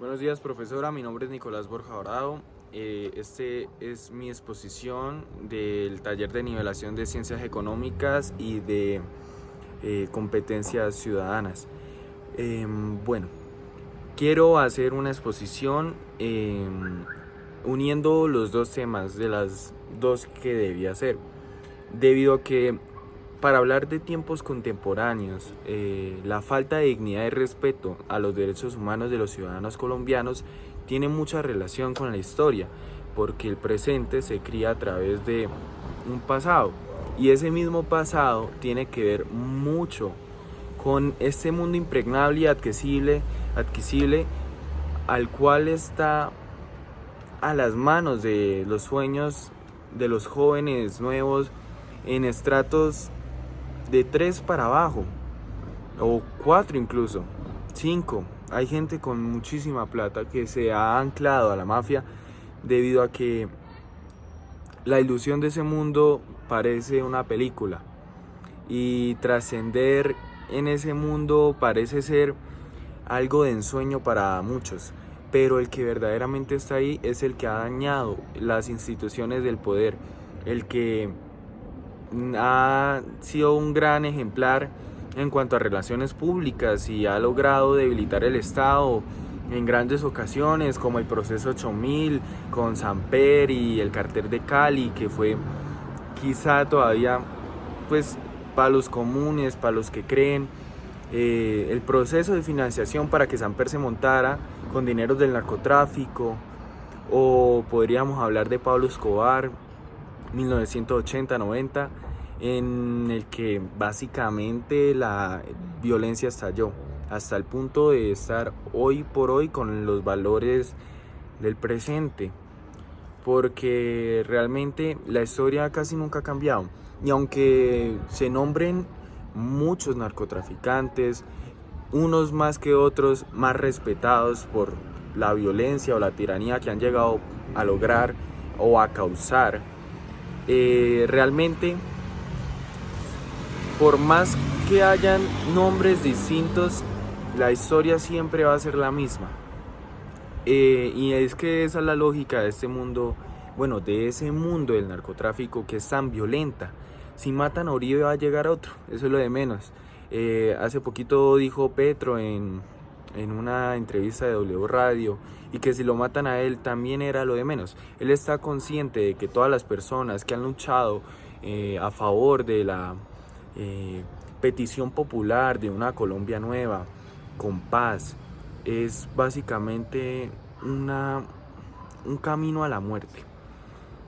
Buenos días, profesora. Mi nombre es Nicolás Borja Dorado. Este es mi exposición del taller de nivelación de ciencias económicas y de competencias ciudadanas. Bueno, quiero hacer una exposición uniendo los dos temas de las dos que debía hacer, debido a que para hablar de tiempos contemporáneos, la falta de dignidad y respeto a los derechos humanos de los ciudadanos colombianos tiene mucha relación con la historia, porque el presente se cría a través de un pasado, y ese mismo pasado tiene que ver mucho con este mundo impregnable y adquisible al cual está a las manos de los sueños de los jóvenes nuevos en estratos de 3 para abajo, o 4 incluso, 5. Hay gente con muchísima plata que se ha anclado a la mafia debido a que la ilusión de ese mundo parece una película y trascender en ese mundo parece ser algo de ensueño para muchos, pero el que verdaderamente está ahí es el que ha dañado las instituciones del poder, el que ha sido un gran ejemplar en cuanto a relaciones públicas y ha logrado debilitar el Estado en grandes ocasiones, como el proceso 8000 con Samper y el cartel de Cali, que fue quizá todavía, pues, para los comunes, para los que creen, el proceso de financiación para que Samper se montara con dineros del narcotráfico. O podríamos hablar de Pablo Escobar, 1980-90, en el que básicamente la violencia estalló hasta el punto de estar hoy por hoy con los valores del presente, porque realmente la historia casi nunca ha cambiado, y aunque se nombren muchos narcotraficantes, unos más que otros más respetados por la violencia o la tiranía que han llegado a lograr o a causar, realmente, por más que hayan nombres distintos, la historia siempre va a ser la misma. Y es que esa es la lógica de este mundo, bueno, de ese mundo del narcotráfico que es tan violenta. Si matan a Uribe va a llegar otro, eso es lo de menos. Hace poquito dijo Petro en una entrevista de W Radio, y que si lo matan a él también era lo de menos. Él está consciente de que todas las personas que han luchado a favor de la petición popular de una Colombia nueva, con paz, es básicamente un camino a la muerte,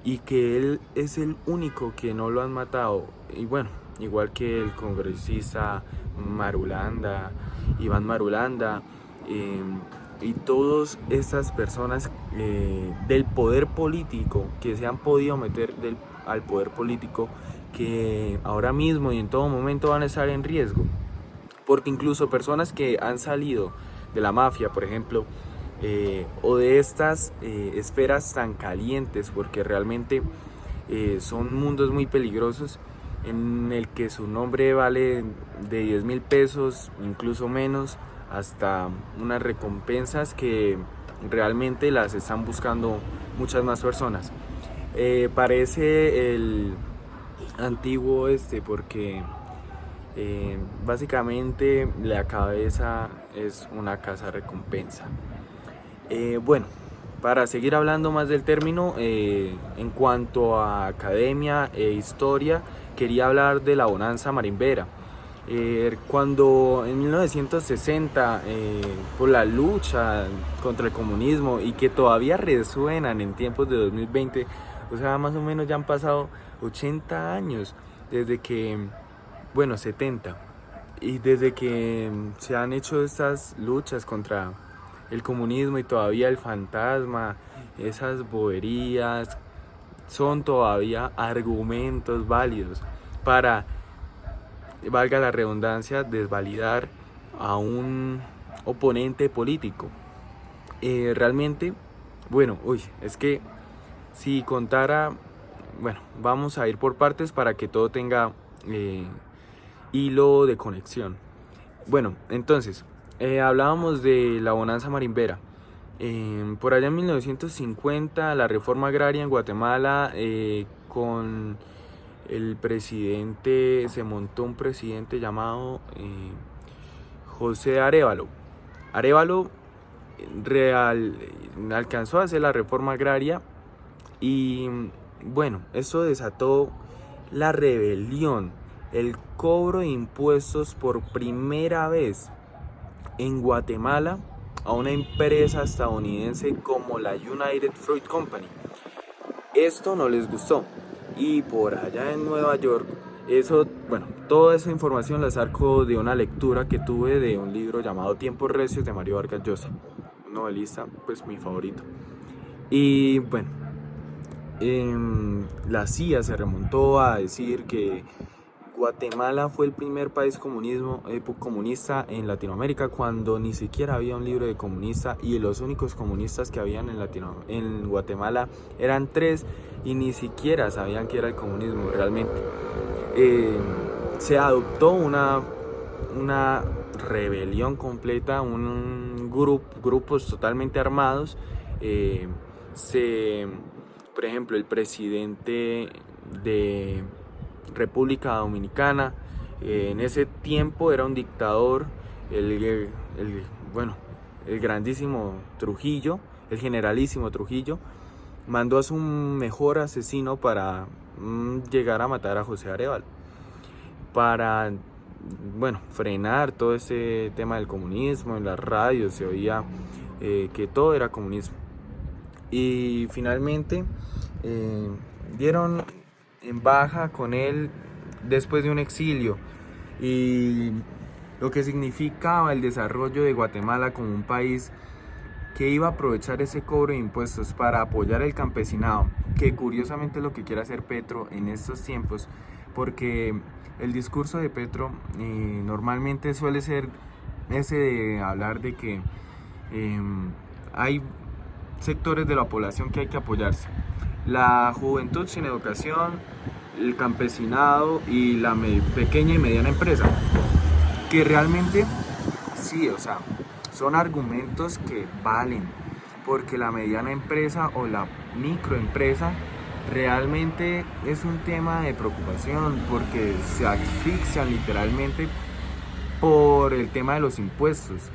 y que él es el único que no lo han matado. Y bueno, igual que el congresista Marulanda, Iván Marulanda, y todas estas personas del poder político que se han podido meter al poder político, que ahora mismo y en todo momento van a estar en riesgo, porque incluso personas que han salido de la mafia, por ejemplo, o de estas esferas tan calientes, porque realmente son mundos muy peligrosos, en el que su nombre vale de 10.000 pesos, incluso menos, hasta unas recompensas que realmente las están buscando muchas más personas. Parece el antiguo porque básicamente la cabeza es una casa recompensa. Bueno, para seguir hablando más del término, en cuanto a academia e historia, quería hablar de la bonanza marimbera. Cuando en 1960, por la lucha contra el comunismo, y que todavía resuenan en tiempos de 2020, o sea, más o menos ya han pasado 80 años desde que, bueno, 70, y desde que se han hecho estas luchas contra el comunismo, y todavía el fantasma, esas boberías, son todavía argumentos válidos para, valga la redundancia, desvalidar a un oponente político. Realmente, bueno, es que si contara, bueno, vamos a ir por partes para que todo tenga hilo de conexión. Bueno, entonces, hablábamos de la bonanza marimbera. Por allá en 1950 la reforma agraria en Guatemala, con el presidente, se montó un presidente llamado José Arévalo. Arévalo alcanzó a hacer la reforma agraria y bueno, eso desató la rebelión, el cobro de impuestos por primera vez en Guatemala a una empresa estadounidense como la United Fruit Company. Esto no les gustó y por allá en Nueva York, toda esa información la saco de una lectura que tuve de un libro llamado Tiempos Recios de Mario Vargas Llosa, un novelista, pues mi favorito. Y bueno, la CIA se remontó a decir que Guatemala fue el primer país comunista en Latinoamérica, cuando ni siquiera había un libro de comunista, y los únicos comunistas que habían en Guatemala eran 3 y ni siquiera sabían qué era el comunismo realmente. Se adoptó una rebelión completa, grupos totalmente armados. Por ejemplo, el presidente de República Dominicana, en ese tiempo era un dictador, el grandísimo Trujillo, el generalísimo Trujillo, mandó a su mejor asesino para llegar a matar a José Arévalo, para frenar todo ese tema del comunismo. En las radios se oía que todo era comunismo, y finalmente dieron en baja con él después de un exilio, y lo que significaba el desarrollo de Guatemala como un país que iba a aprovechar ese cobro de impuestos para apoyar el campesinado, que curiosamente es lo que quiere hacer Petro en estos tiempos, porque el discurso de Petro normalmente suele ser ese de hablar de que hay sectores de la población que hay que apoyarse: la juventud sin educación, el campesinado y la pequeña y mediana empresa, que realmente sí, son argumentos que valen, porque la mediana empresa o la microempresa realmente es un tema de preocupación, porque se asfixian literalmente por el tema de los impuestos.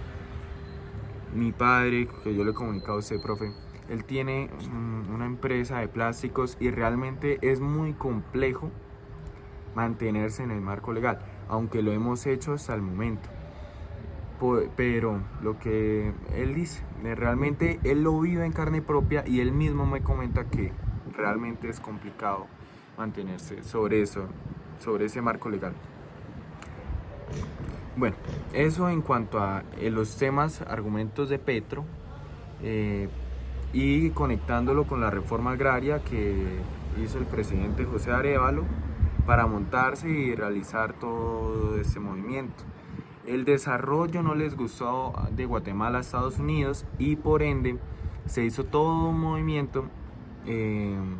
Mi padre, que yo le he comunicado a usted, profe, él tiene una empresa de plásticos y realmente es muy complejo mantenerse en el marco legal, aunque lo hemos hecho hasta el momento. Pero lo que él dice, realmente él lo vive en carne propia, y él mismo me comenta que realmente es complicado mantenerse sobre ese marco legal. Bueno, eso en cuanto a los argumentos de Petro, y conectándolo con la reforma agraria que hizo el presidente José Arévalo para montarse y realizar todo este movimiento. El desarrollo no les gustó de Guatemala a Estados Unidos, y por ende se hizo todo un movimiento. En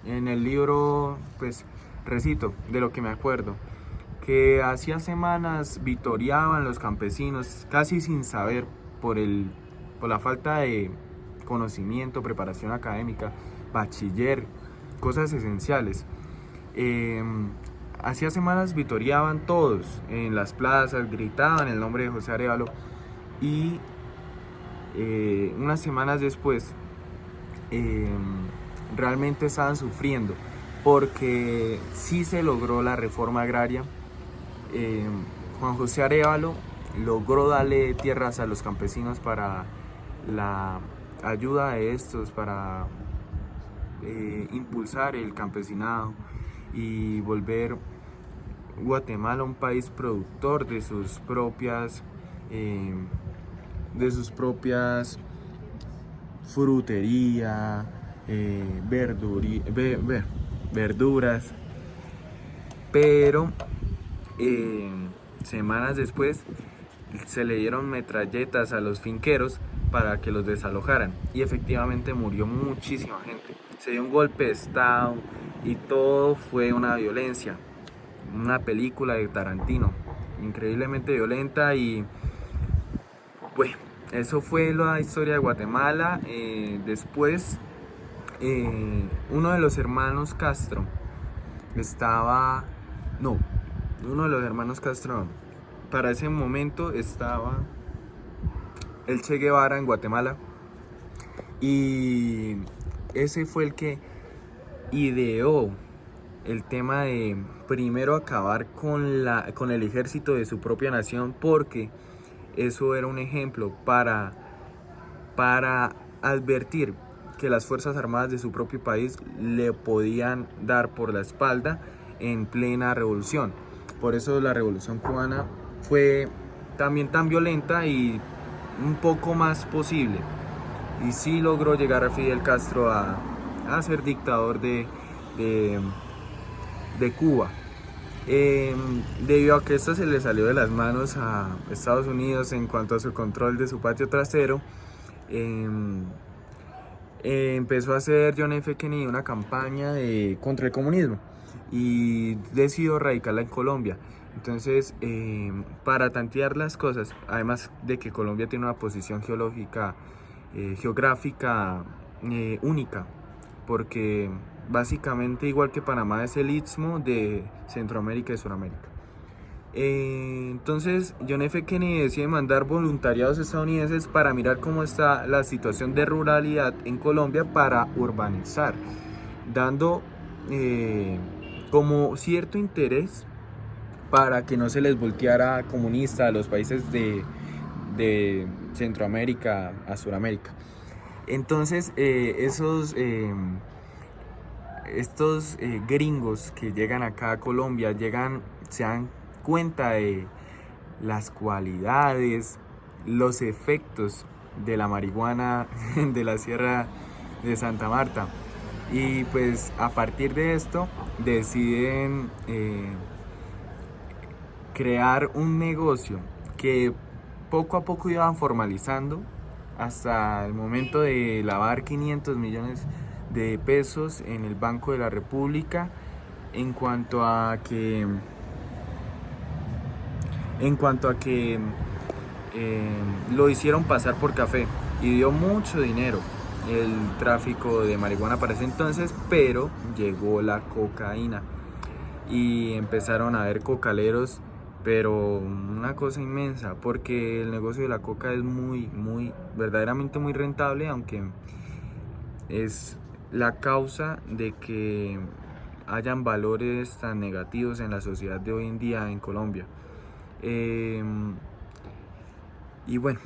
el libro, pues, recito de lo que me acuerdo, que hacía semanas vitoreaban los campesinos casi sin saber, por la falta de conocimiento, preparación académica, bachiller, cosas esenciales. Hacía semanas vitoreaban todos en las plazas, gritaban el nombre de José Arévalo, y unas semanas después realmente estaban sufriendo, porque sí se logró la reforma agraria. Juan José Arévalo logró darle tierras a los campesinos para la ayuda de estos, para impulsar el campesinado y volver Guatemala un país productor de sus propias frutería, verduras. Pero semanas después se le dieron metralletas a los finqueros para que los desalojaran, y efectivamente murió muchísima gente. Se dio un golpe de estado y todo fue una violencia, una película de Tarantino, increíblemente violenta. Y pues eso fue la historia de Guatemala. Después, uno de los hermanos Castro estaba, no, uno de los hermanos Castro, para ese momento estaba el Che Guevara en Guatemala, y ese fue el que ideó el tema de primero acabar con el ejército de su propia nación, porque eso era un ejemplo para advertir que las Fuerzas Armadas de su propio país le podían dar por la espalda en plena revolución. Por eso la revolución cubana fue también tan violenta y un poco más posible. Y sí logró llegar a Fidel Castro a ser dictador de Cuba. Debido a que esto se le salió de las manos a Estados Unidos en cuanto a su control de su patio trasero, empezó a hacer John F. Kennedy una campaña contra el comunismo y decidió radicarla en Colombia. Entonces, para tantear las cosas, además de que Colombia tiene una posición geográfica única, porque básicamente, igual que Panamá, es el istmo de Centroamérica y Sudamérica. Entonces John F. Kennedy decide mandar voluntariados estadounidenses para mirar cómo está la situación de ruralidad en Colombia para urbanizar, dando como cierto interés para que no se les volteara comunista a los países de Centroamérica a Sudamérica. Entonces estos gringos que llegan acá a Colombia se dan cuenta de las cualidades, los efectos de la marihuana de la Sierra de Santa Marta, y pues a partir de esto deciden crear un negocio que poco a poco iban formalizando hasta el momento de lavar 500 millones de pesos en el Banco de la República, en cuanto a que lo hicieron pasar por café, y dio mucho dinero el tráfico de marihuana para ese entonces. Pero llegó la cocaína y empezaron a haber cocaleros, pero una cosa inmensa, porque el negocio de la coca es verdaderamente muy rentable, aunque es la causa de que hayan valores tan negativos en la sociedad de hoy en día en Colombia. Y bueno,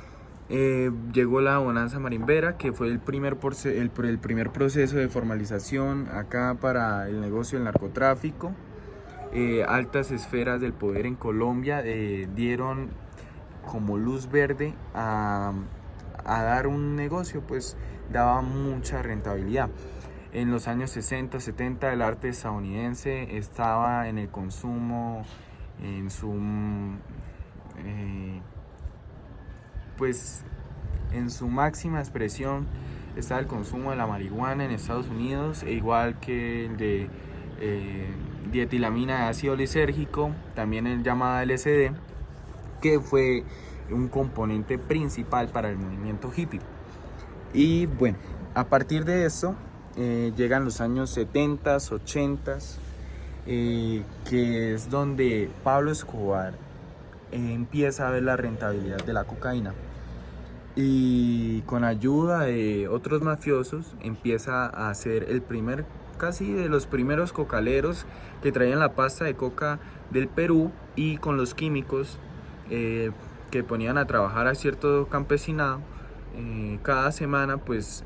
llegó la bonanza marimbera, que fue el primer proceso de formalización acá para el negocio del narcotráfico. Altas esferas del poder en Colombia dieron como luz verde a dar un negocio, pues daba mucha rentabilidad. En los años 60, 70 el arte estadounidense estaba en el consumo, en su máxima expresión está el consumo de la marihuana en Estados Unidos, igual que el de dietilamina de ácido lisérgico, también el llamado LSD, que fue un componente principal para el movimiento hippie. Y bueno, a partir de eso llegan los años 70, 80, que es donde Pablo Escobar empieza a ver la rentabilidad de la cocaína, y con ayuda de otros mafiosos empieza a ser casi de los primeros cocaleros que traían la pasta de coca del Perú, y con los químicos que ponían a trabajar a cierto campesinado cada semana, pues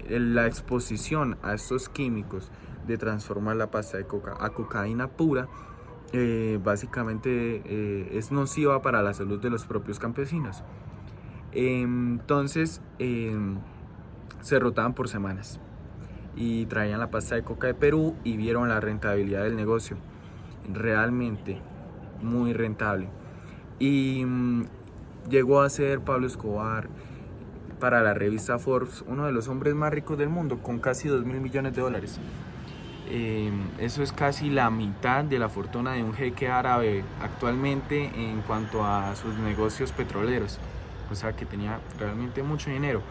la exposición a estos químicos de transformar la pasta de coca a cocaína pura básicamente es nociva para la salud de los propios campesinos. Entonces se rotaban por semanas y traían la pasta de coca de Perú, y vieron la rentabilidad del negocio, realmente muy rentable. Y llegó a ser Pablo Escobar, para la revista Forbes, uno de los hombres más ricos del mundo, con casi $2.000 millones. Eso es casi la mitad de la fortuna de un jeque árabe actualmente en cuanto a sus negocios petroleros. o sea que tenía realmente mucho dinero.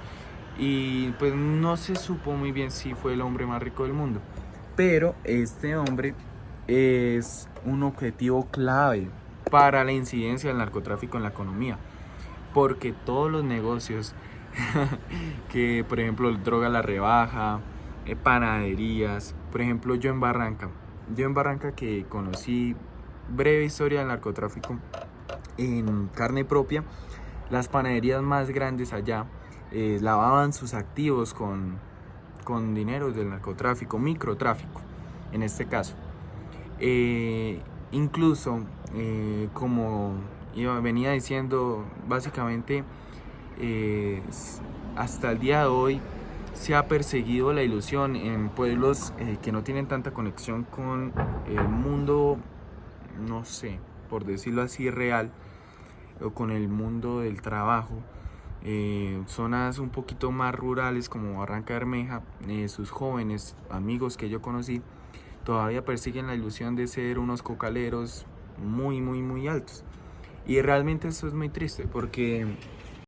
Y pues no se supo muy bien si fue el hombre más rico del mundo, pero este hombre es un objetivo clave para la incidencia del narcotráfico en la economía, porque todos los negocios que, por ejemplo, droga a la rebaja, panaderías, por ejemplo, yo en Barranca que conocí breve historia del narcotráfico en carne propia, las panaderías más grandes allá lavaban sus activos con dinero del narcotráfico, microtráfico en este caso. Incluso, como venía diciendo, básicamente hasta el día de hoy se ha perseguido la ilusión en pueblos que no tienen tanta conexión con el mundo, no sé, por decirlo así, real, o con el mundo del trabajo. Zonas un poquito más rurales como Barranca Bermeja, sus jóvenes amigos que yo conocí todavía persiguen la ilusión de ser unos cocaleros muy altos. Y realmente eso es muy triste porque